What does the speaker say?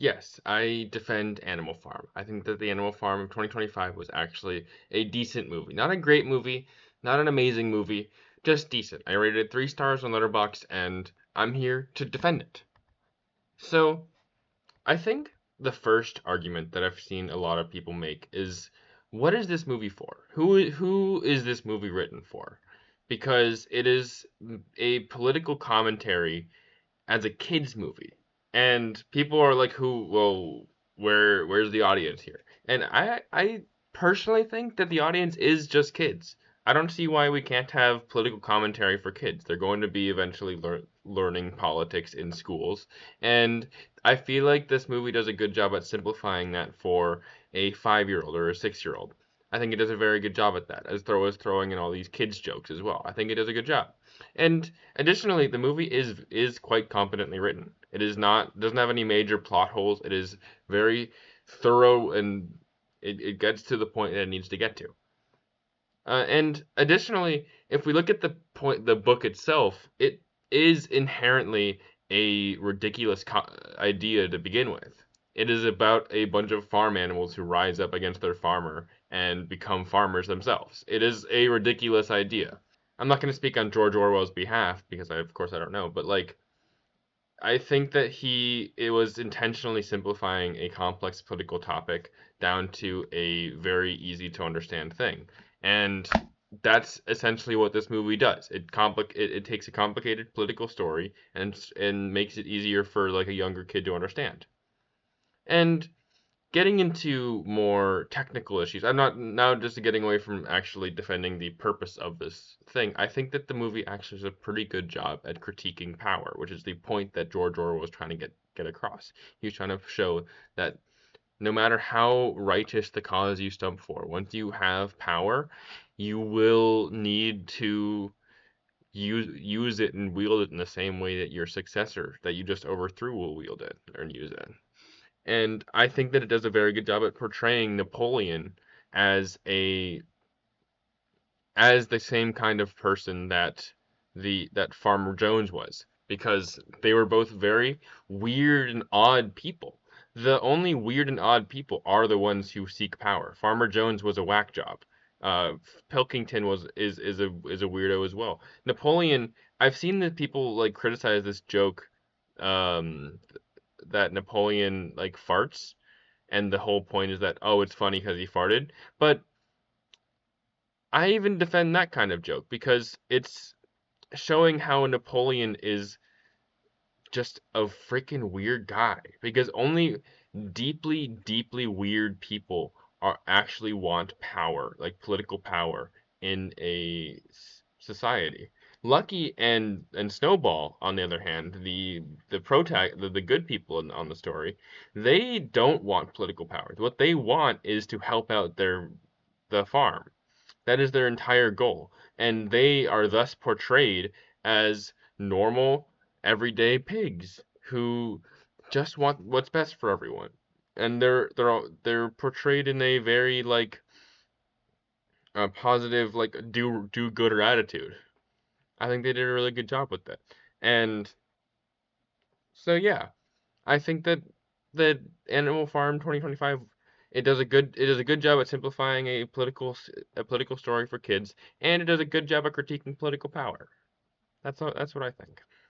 Yes, I defend Animal Farm. I think that the Animal Farm of 2025 was actually a decent movie. Not a great movie, not an amazing movie, just decent. I rated it 3 stars on Letterboxd, and I'm here to defend it. So, I think the first argument that I've seen a lot of people make is, what is this movie for? Who is this movie written for? Because it is a political commentary as a kids movie, and people are like, "Who? Well, where's the audience here?" And I personally think that the audience is just kids. I don't see why we can't have political commentary for kids. They're going to be eventually learning politics in schools, and I feel like this movie does a good job at simplifying that for a 5-year-old or a 6-year-old. I think it does a very good job at that, as throwing in all these kids jokes as well. I think it does a good job. And additionally, the movie is quite competently written. It is not doesn't have any major plot holes. It is very thorough, and it gets to the point that it needs to get to. And additionally, if we look at the book itself, it is inherently a ridiculous idea to begin with. It is about a bunch of farm animals who rise up against their farmer and become farmers themselves. It is a ridiculous idea. I'm not going to speak on George Orwell's behalf because of course I don't know, but like I think that it was intentionally simplifying a complex political topic down to a very easy to understand thing. And that's essentially what this movie does. It takes a complicated political story and makes it easier for like a younger kid to understand. And getting into more technical issues, I'm not now just getting away from actually defending the purpose of this thing. I think that the movie actually does a pretty good job at critiquing power, which is the point that George Orwell was trying to get across. He was trying to show that no matter how righteous the cause you stump for, once you have power, you will need to use it and wield it in the same way that your successor that you just overthrew will wield it or use it. And I think that it does a very good job at portraying Napoleon as a as the same kind of person that Farmer Jones was, because they were both very weird and odd people. The only weird and odd people are the ones who seek power. Farmer Jones was a whack job. Uh, Pilkington is a weirdo as well. Napoleon, I've seen that people like criticize this joke, um, that Napoleon like farts, and the whole point is that, oh, it's funny because he farted. But I even defend that kind of joke because it's showing how Napoleon is just a freaking weird guy. Because only deeply, deeply weird people are actually want power, like political power, in a society. Lucky and Snowball, on the other hand, the good people on the story, they don't want political power. What they want is to help out the farm. That is their entire goal, and they are thus portrayed as normal, everyday pigs who just want what's best for everyone. And they're portrayed in a very like positive, like do gooder attitude. I think they did a really good job with that. And so yeah, I think that Animal Farm 2025, it does a good job at simplifying a political story for kids, and it does a good job at critiquing political power. That's what I think.